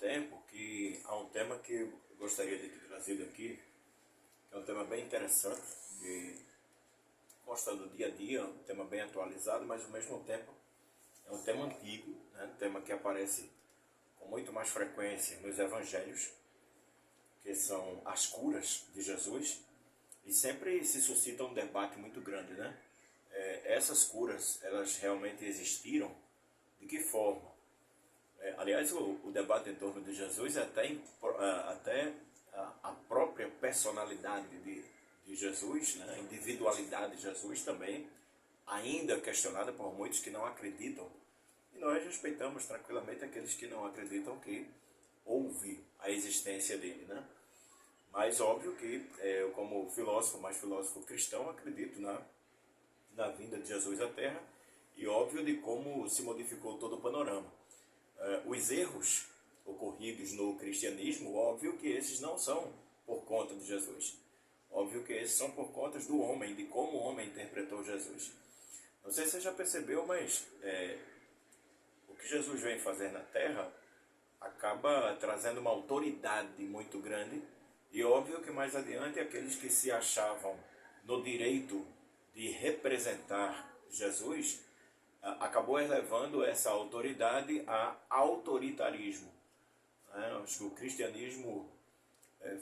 tempo que há um tema que eu gostaria de ter trazido aqui, que é um tema bem interessante, que consta do dia a dia, um tema bem atualizado, mas ao mesmo tempo é um tema antigo, né? Um tema que aparece com muito mais frequência nos evangelhos, que são as curas de Jesus, e sempre se suscita um debate muito grande, né? Essas curas, elas realmente existiram? De que forma? Aliás, o debate em torno de Jesus é até a própria personalidade de Jesus, né? A individualidade de Jesus também, ainda questionada por muitos que não acreditam. E nós respeitamos tranquilamente aqueles que não acreditam que houve a existência dele, né? Mas óbvio que eu, como filósofo, mais filósofo cristão, acredito na vinda de Jesus à Terra e óbvio de como se modificou todo o panorama. Os erros ocorridos no cristianismo, óbvio que esses não são por conta de Jesus. Óbvio que esses são por conta do homem, de como o homem interpretou Jesus. Não sei se você já percebeu, mas o que Jesus vem fazer na Terra acaba trazendo uma autoridade muito grande. E óbvio que mais adiante aqueles que se achavam no direito de representar Jesus acabou elevando essa autoridade a autoritarismo. Acho que o cristianismo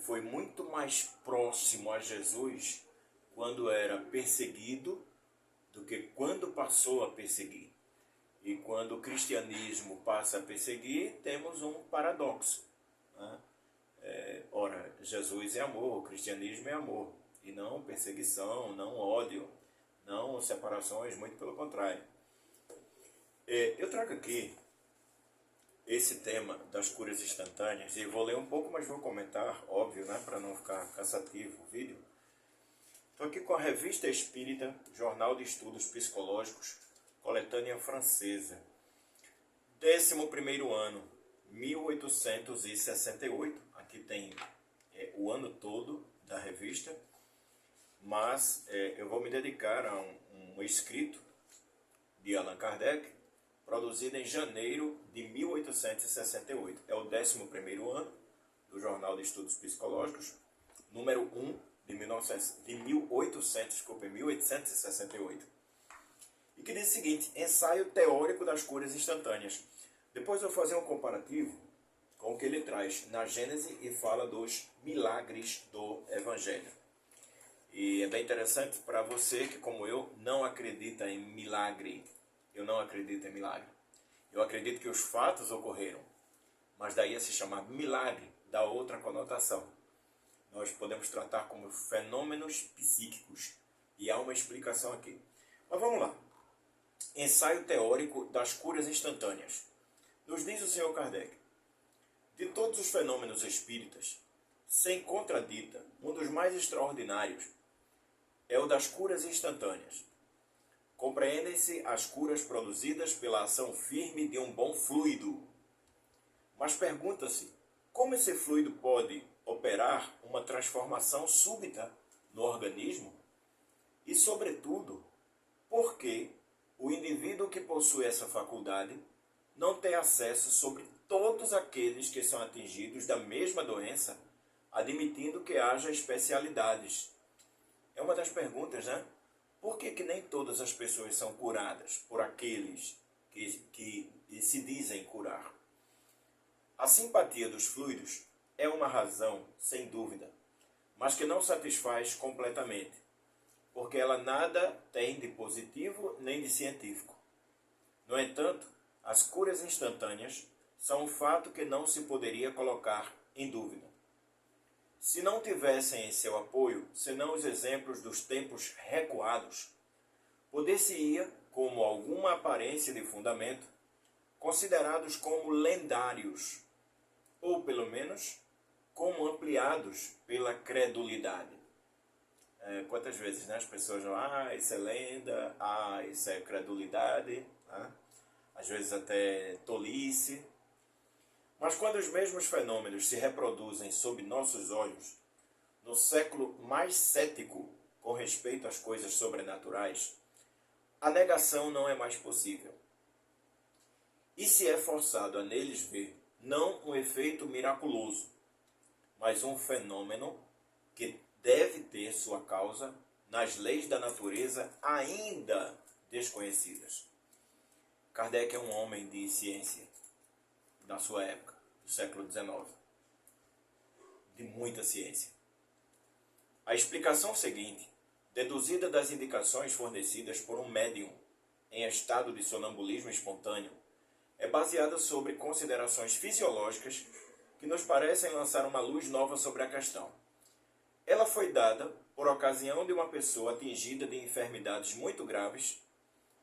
foi muito mais próximo a Jesus quando era perseguido do que quando passou a perseguir. E quando o cristianismo passa a perseguir, temos um paradoxo. Ora, Jesus é amor, o cristianismo é amor, e não perseguição, não ódio, não separações, muito pelo contrário. Eu trago aqui esse tema das curas instantâneas, e vou ler um pouco, mas vou comentar, óbvio, né, para não ficar cansativo o vídeo. Estou aqui com a Revista Espírita, Jornal de Estudos Psicológicos, coletânea francesa, 11º ano, 1868, aqui tem o ano todo da revista, mas eu vou me dedicar a um escrito de Allan Kardec, produzido em janeiro de 1868. É o 11º ano do Jornal de Estudos Psicológicos, número 1 de 1868. E que diz o seguinte: ensaio teórico das curas instantâneas. Depois eu vou fazer um comparativo com o que ele traz na Gênese e fala dos milagres do Evangelho. E é bem interessante para você que, como eu, não acredita em milagre. Eu não acredito em milagre. Eu acredito que os fatos ocorreram, mas daí a se chamar milagre dá outra conotação. Nós podemos tratar como fenômenos psíquicos. E há uma explicação aqui. Mas vamos lá. Ensaio teórico das curas instantâneas. Nos diz o Sr. Kardec: de todos os fenômenos espíritas, sem contradita, um dos mais extraordinários é o das curas instantâneas. Compreendem-se as curas produzidas pela ação firme de um bom fluido. Mas pergunta-se, como esse fluido pode operar uma transformação súbita no organismo? E, sobretudo, por que o indivíduo que possui essa faculdade não tem acesso sobre todos aqueles que são atingidos da mesma doença, admitindo que haja especialidades? É uma das perguntas, né? Por que nem todas as pessoas são curadas por aqueles que se dizem curar? A simpatia dos fluidos é uma razão, sem dúvida, mas que não satisfaz completamente, porque ela nada tem de positivo nem de científico. No entanto, as curas instantâneas são um fato que não se poderia colocar em dúvida. Se não tivessem em seu apoio, senão os exemplos dos tempos recuados, poder-se-ia, como alguma aparência de fundamento, considerados como lendários, ou pelo menos como ampliados pela credulidade. Quantas vezes, né, as pessoas dizem, isso é lenda, isso é credulidade, às vezes até tolice. Mas quando os mesmos fenômenos se reproduzem sob nossos olhos, no século mais cético com respeito às coisas sobrenaturais, a negação não é mais possível. E se é forçado a neles ver não um efeito miraculoso, mas um fenômeno que deve ter sua causa nas leis da natureza ainda desconhecidas. Kardec é um homem de ciência da sua época, do século XIX, de muita ciência. A explicação seguinte, deduzida das indicações fornecidas por um médium em estado de sonambulismo espontâneo, é baseada sobre considerações fisiológicas que nos parecem lançar uma luz nova sobre a questão. Ela foi dada por ocasião de uma pessoa atingida de enfermidades muito graves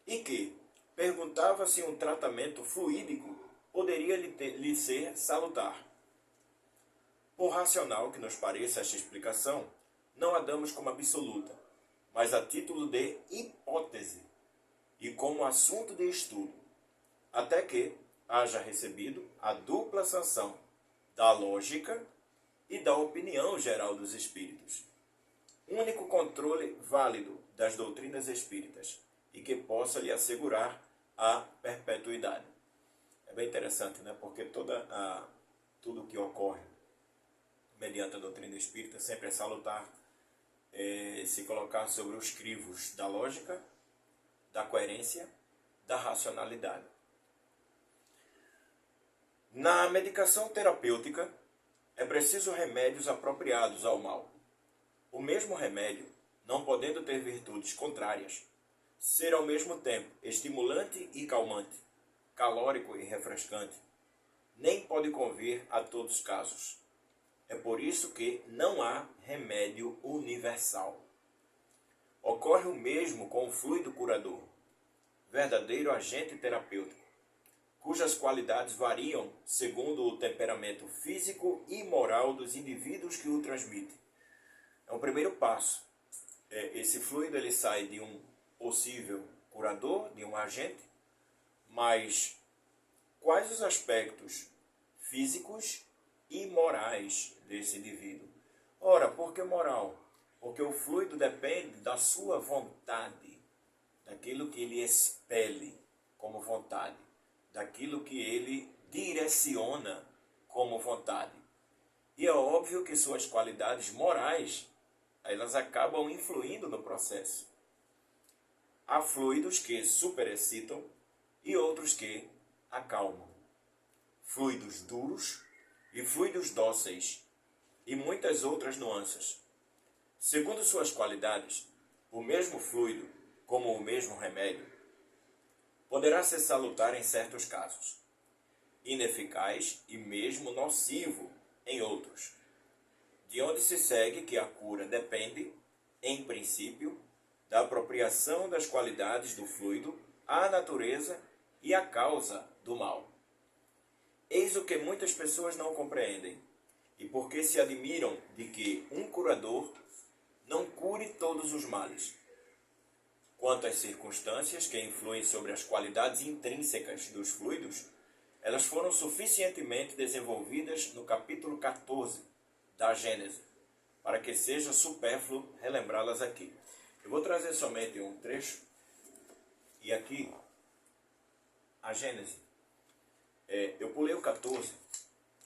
e que perguntava se um tratamento fluídico poderia lhe ser salutar. Por racional que nos pareça esta explicação, não a damos como absoluta, mas a título de hipótese e como assunto de estudo, até que haja recebido a dupla sanção da lógica e da opinião geral dos espíritos. Único controle válido das doutrinas espíritas e que possa lhe assegurar a perpetuidade. É bem interessante, né? Porque tudo que ocorre mediante a doutrina espírita sempre é salutar se colocar sobre os crivos da lógica, da coerência, da racionalidade. Na medicação terapêutica, é preciso remédios apropriados ao mal. O mesmo remédio, não podendo ter virtudes contrárias, ser ao mesmo tempo estimulante e calmante, calórico e refrescante, nem pode convir a todos os casos. É por isso que não há remédio universal. Ocorre o mesmo com o fluido curador, verdadeiro agente terapêutico, cujas qualidades variam segundo o temperamento físico e moral dos indivíduos que o transmitem. É um primeiro passo. Esse fluido ele sai de um possível curador, de um agente, mas quais os aspectos físicos e morais desse indivíduo? Ora, por que moral? Porque o fluido depende da sua vontade, daquilo que ele expele como vontade, daquilo que ele direciona como vontade. E é óbvio que suas qualidades morais, elas acabam influindo no processo. Há fluidos que superexcitam e outros que acalmam. Fluidos duros e fluidos dóceis, e muitas outras nuances. Segundo suas qualidades, o mesmo fluido, como o mesmo remédio, poderá ser salutar em certos casos, ineficaz e mesmo nocivo em outros, de onde se segue que a cura depende, em princípio, da apropriação das qualidades do fluido à natureza e à causa do mal. Eis o que muitas pessoas não compreendem, e porque se admiram de que um curador não cure todos os males. Quanto às circunstâncias que influem sobre as qualidades intrínsecas dos fluidos, elas foram suficientemente desenvolvidas no capítulo 14 da Gênese, para que seja supérfluo relembrá-las aqui. Eu vou trazer somente um trecho, e aqui, a Gênese. Eu pulei o 14,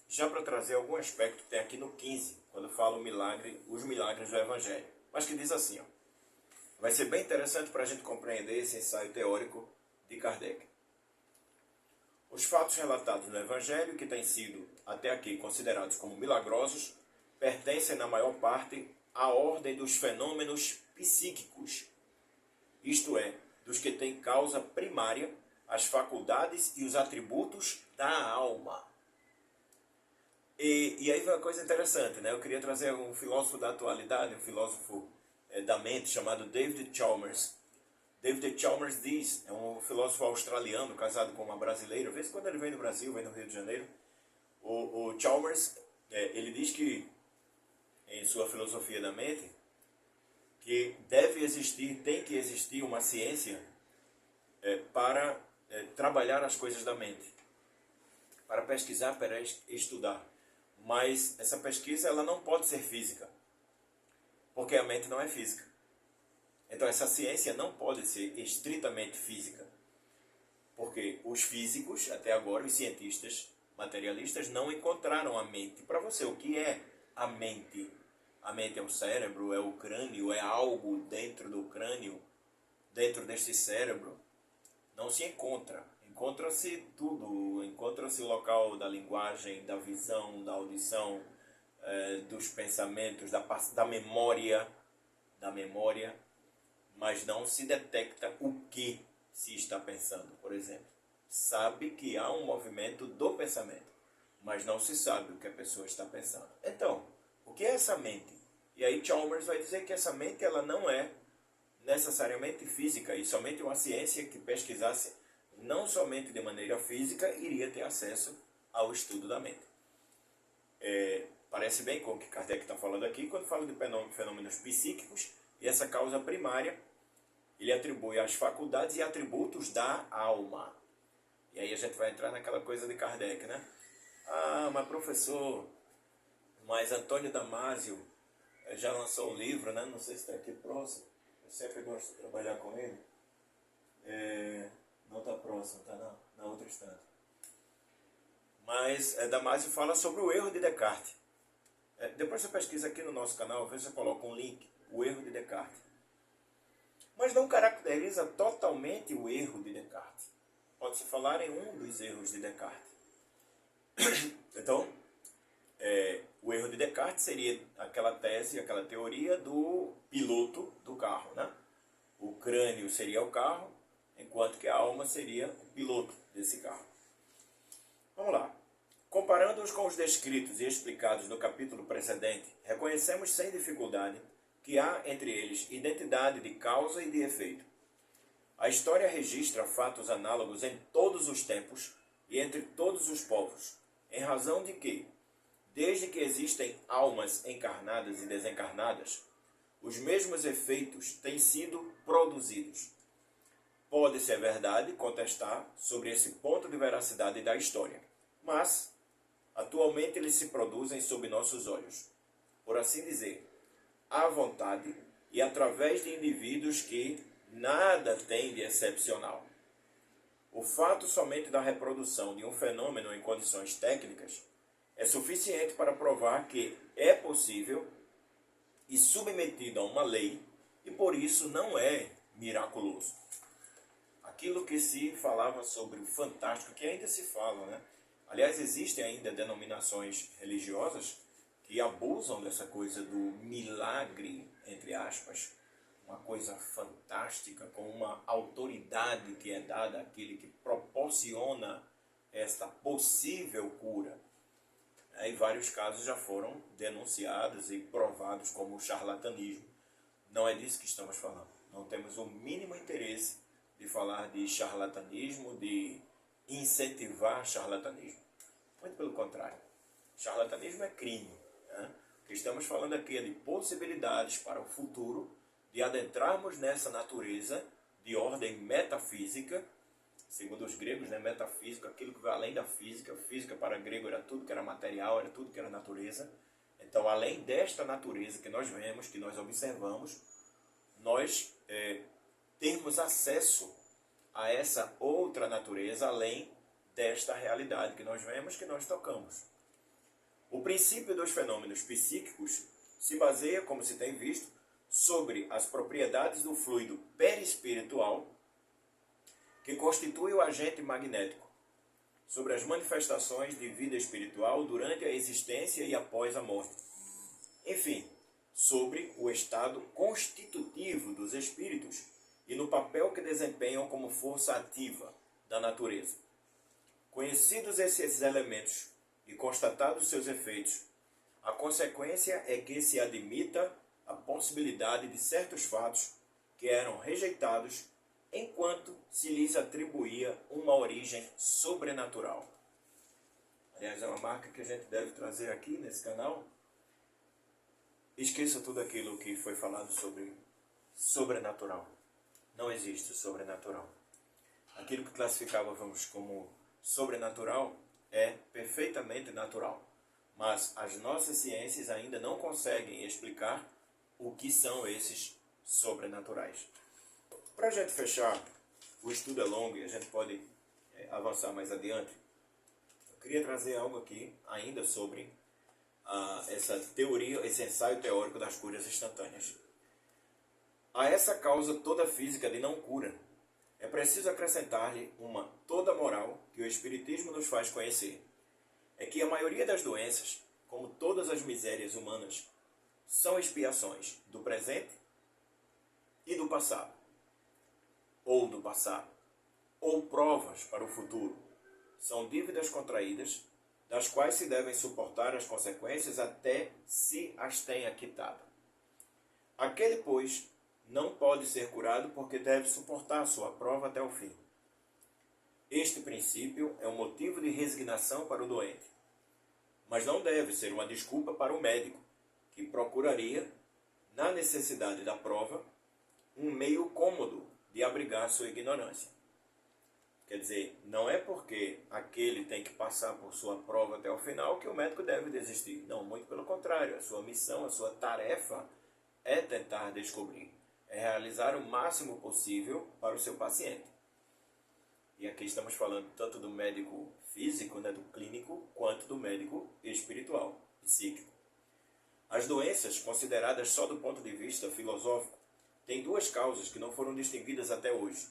já para trazer algum aspecto que tem aqui no 15, quando fala os milagres do Evangelho. Mas que diz assim, ó, vai ser bem interessante para a gente compreender esse ensaio teórico de Kardec. Os fatos relatados no Evangelho, que têm sido até aqui considerados como milagrosos, pertencem na maior parte à ordem dos fenômenos psíquicos, isto é, dos que têm causa primária as faculdades e os atributos da alma. E aí vem uma coisa interessante, né? Eu queria trazer um filósofo da atualidade, um filósofo da mente, chamado David Chalmers. David Chalmers diz, é um filósofo australiano, casado com uma brasileira, às vezes quando ele vem no Brasil, vem no Rio de Janeiro, o Chalmers, ele diz que, em sua filosofia da mente, que tem que existir uma ciência para trabalhar as coisas da mente, para pesquisar, para estudar. Mas essa pesquisa ela não pode ser física, porque a mente não é física. Então essa ciência não pode ser estritamente física, porque os físicos, até agora, os cientistas, materialistas não encontraram a mente. Para você, o que é a mente? A mente é o cérebro, é o crânio, é algo dentro do crânio, dentro deste cérebro? Não se encontra. Encontra-se tudo. Encontra-se o local da linguagem, da visão, da audição, dos pensamentos, da memória, mas não se detecta o que se está pensando, por exemplo. Sabe que há um movimento do pensamento, mas não se sabe o que a pessoa está pensando. Então, o que é essa mente? E aí Chalmers vai dizer que essa mente ela não é necessariamente física, e somente uma ciência que pesquisasse não somente de maneira física iria ter acesso ao estudo da mente. Parece bem com o que Kardec está falando aqui, quando fala de fenômenos psíquicos, e essa causa primária, ele atribui às faculdades e atributos da alma. E aí a gente vai entrar naquela coisa de Kardec, né? Ah, mas professor, mas Antônio Damasio já lançou um livro, né? Não sei se está aqui próximo. Eu sempre gosto de trabalhar com ele. Não está próximo, está na outra estante. Mas Damasio fala sobre o erro de Descartes. Depois você pesquisa aqui no nosso canal, vê se eu coloco um link, o erro de Descartes. Mas não caracteriza totalmente o erro de Descartes. Pode-se falar em um dos erros de Descartes. Então, o erro de Descartes seria aquela tese, aquela teoria do piloto do carro, né? O crânio seria o carro, enquanto que a alma seria o piloto desse carro. Vamos lá. Comparando-os com os descritos e explicados no capítulo precedente, reconhecemos sem dificuldade que há entre eles identidade de causa e de efeito. A história registra fatos análogos em todos os tempos e entre todos os povos, em razão de que, desde que existem almas encarnadas e desencarnadas, os mesmos efeitos têm sido produzidos. Pode-se, é verdade, contestar sobre esse ponto de veracidade da história, mas atualmente eles se produzem sob nossos olhos, por assim dizer, à vontade e através de indivíduos que nada têm de excepcional. O fato somente da reprodução de um fenômeno em condições técnicas é suficiente para provar que é possível e submetido a uma lei e por isso não é miraculoso. Aquilo que se falava sobre o fantástico, que ainda se fala, né? Aliás, existem ainda denominações religiosas que abusam dessa coisa do milagre, entre aspas, uma coisa fantástica, com uma autoridade que é dada àquele que proporciona esta possível cura. E vários casos já foram denunciados e provados como charlatanismo. Não é disso que estamos falando. Não temos o mínimo interesse de falar de charlatanismo, de incentivar charlatanismo. Muito pelo contrário. Charlatanismo é crime. Né? O que estamos falando aqui é de possibilidades para o futuro de adentrarmos nessa natureza de ordem metafísica, segundo os gregos, né, metafísico, aquilo que vai além da física. Física para grego era tudo que era material, era tudo que era natureza. Então, além desta natureza que nós vemos, que nós observamos, nós temos acesso a essa outra natureza, além desta realidade que nós vemos, que nós tocamos. O princípio dos fenômenos psíquicos se baseia, como se tem visto, sobre as propriedades do fluido perispiritual, que constitui o agente magnético, sobre as manifestações de vida espiritual durante a existência e após a morte. Enfim, sobre o estado constitutivo dos espíritos e no papel que desempenham como força ativa da natureza. Conhecidos esses elementos e constatados seus efeitos, a consequência é que se admita a possibilidade de certos fatos que eram rejeitados enquanto se lhes atribuía uma origem sobrenatural. Aliás, é uma marca que a gente deve trazer aqui nesse canal. Esqueça tudo aquilo que foi falado sobre sobrenatural. Não existe sobrenatural. Aquilo que classificávamos como sobrenatural é perfeitamente natural. Mas as nossas ciências ainda não conseguem explicar o que são esses sobrenaturais. Para a gente fechar, o estudo é longo e a gente pode avançar mais adiante. Eu queria trazer algo aqui ainda sobre essa teoria, esse ensaio teórico das curas instantâneas. A essa causa toda física de não cura, é preciso acrescentar-lhe uma toda moral que o Espiritismo nos faz conhecer. É que a maioria das doenças, como todas as misérias humanas, são expiações do presente e do passado, ou provas para o futuro. São dívidas contraídas, das quais se devem suportar as consequências até se as tenha quitado. Aquele, pois, não pode ser curado porque deve suportar sua prova até o fim. Este princípio é um motivo de resignação para o doente, mas não deve ser uma desculpa para o médico, que procuraria, na necessidade da prova, um meio cômodo de abrigar sua ignorância. Quer dizer, não é porque aquele tem que passar por sua prova até o final que o médico deve desistir. Não, muito pelo contrário. A sua missão, a sua tarefa é tentar descobrir, é realizar o máximo possível para o seu paciente. E aqui estamos falando tanto do médico físico, né, do clínico, quanto do médico espiritual, psíquico. As doenças, consideradas só do ponto de vista filosófico, têm duas causas que não foram distinguidas até hoje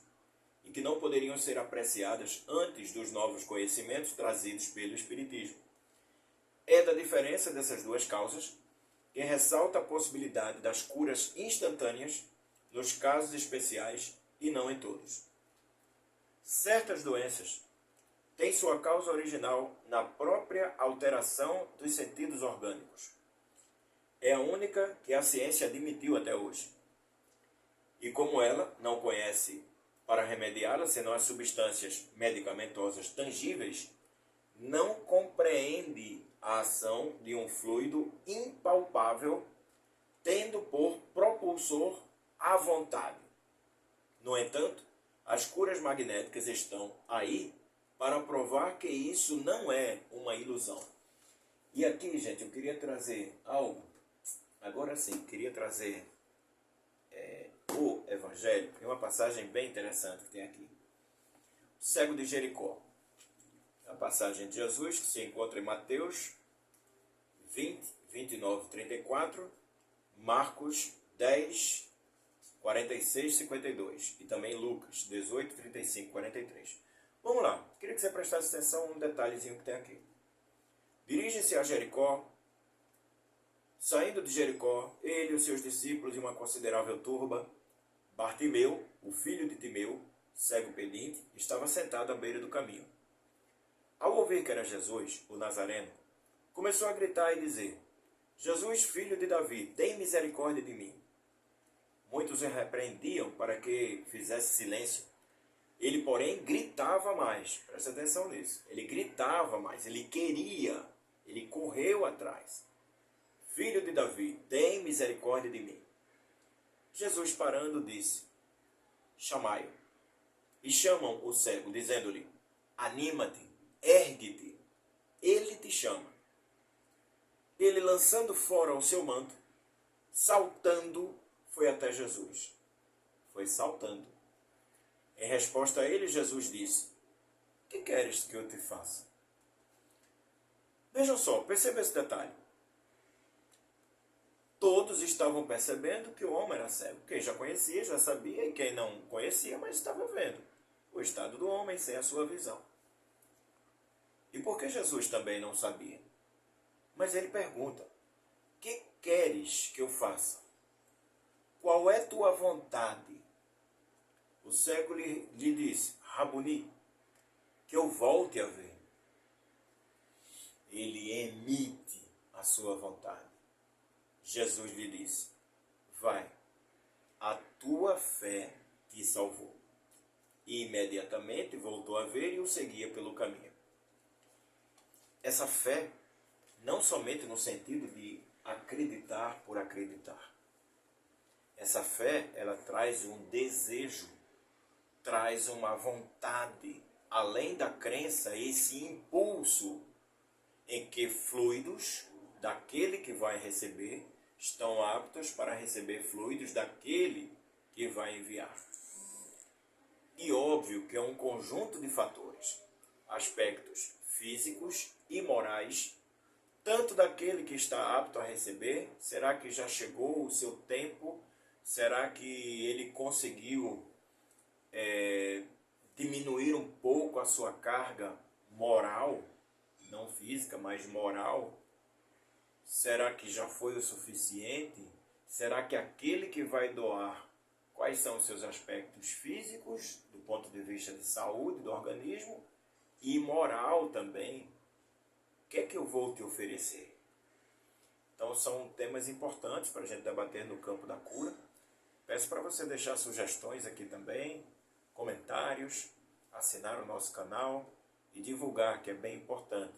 e que não poderiam ser apreciadas antes dos novos conhecimentos trazidos pelo Espiritismo. É da diferença dessas duas causas que ressalta a possibilidade das curas instantâneas nos casos especiais e não em todos. Certas doenças têm sua causa original na própria alteração dos sentidos orgânicos. É a única que a ciência admitiu até hoje. E como ela não conhece para remediá-la senão as substâncias medicamentosas tangíveis, não compreende a ação de um fluido impalpável, tendo por propulsor a vontade. No entanto, as curas magnéticas estão aí para provar que isso não é uma ilusão. E aqui, gente, eu queria trazer algo. Agora sim, queria trazer o Evangelho. Tem uma passagem bem interessante que tem aqui. O cego de Jericó. A passagem de Jesus que se encontra em Mateus 20, 29, 34, Marcos 10, 46, 52 e também Lucas 18, 35, 43. Vamos lá, queria que você prestasse atenção a um detalhezinho que tem aqui. Dirige-se a Jericó. Saindo de Jericó, ele e os seus discípulos e uma considerável turba, Bartimeu, o filho de Timeu, cego pedinte, estava sentado à beira do caminho. Ao ouvir que era Jesus, o Nazareno, começou a gritar e dizer: Jesus, filho de Davi, tem misericórdia de mim. Muitos o repreendiam para que fizesse silêncio. Ele, porém, gritava mais. Presta atenção nisso. Ele gritava mais, ele queria, ele correu atrás. Filho de Davi, tem misericórdia de mim. Jesus, parando, disse: chamai-o. E chamam o cego, dizendo-lhe: anima-te, ergue-te, ele te chama. Ele, lançando fora o seu manto, saltando, foi até Jesus. Foi saltando. Em resposta a ele, Jesus disse: que queres que eu te faça? Vejam só, perceba esse detalhe. Todos estavam percebendo que o homem era cego. Quem já conhecia, já sabia, e quem não conhecia, mas estava vendo o estado do homem sem a sua visão. E por que Jesus também não sabia? Mas ele pergunta: que queres que eu faça? Qual é tua vontade? O cego lhe disse: Rabuni, que eu volte a ver. Ele emite a sua vontade. Jesus lhe disse: vai, a tua fé te salvou. E imediatamente voltou a ver e o seguia pelo caminho. Essa fé, não somente no sentido de acreditar por acreditar. Essa fé, ela traz um desejo, traz uma vontade, além da crença, esse impulso em que fluidos daquele que vai receber estão aptos para receber fluidos daquele que vai enviar. E óbvio que é um conjunto de fatores, aspectos físicos e morais, tanto daquele que está apto a receber. Será que já chegou o seu tempo? Será que ele conseguiu diminuir um pouco a sua carga moral, não física, mas moral? Será que já foi o suficiente? Será que aquele que vai doar, quais são os seus aspectos físicos, do ponto de vista de saúde do organismo, e moral também? O que é que eu vou te oferecer? Então são temas importantes para a gente debater no campo da cura. Peço para você deixar sugestões aqui também, comentários, assinar o nosso canal e divulgar, que é bem importante.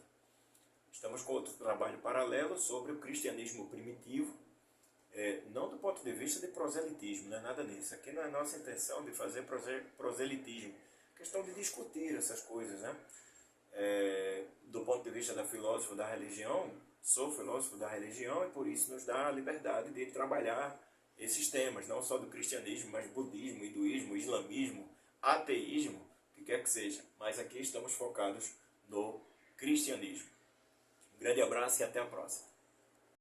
Estamos com outro trabalho paralelo sobre o cristianismo primitivo, não do ponto de vista de proselitismo, não é nada disso. Aqui não é nossa intenção de fazer proselitismo, questão de discutir essas coisas, né? Do ponto de vista da filósofo da religião, sou filósofo da religião e por isso nos dá a liberdade de trabalhar esses temas, não só do cristianismo, mas budismo, hinduísmo, islamismo, ateísmo, o que quer que seja. Mas aqui estamos focados no cristianismo. Um grande abraço e até a próxima.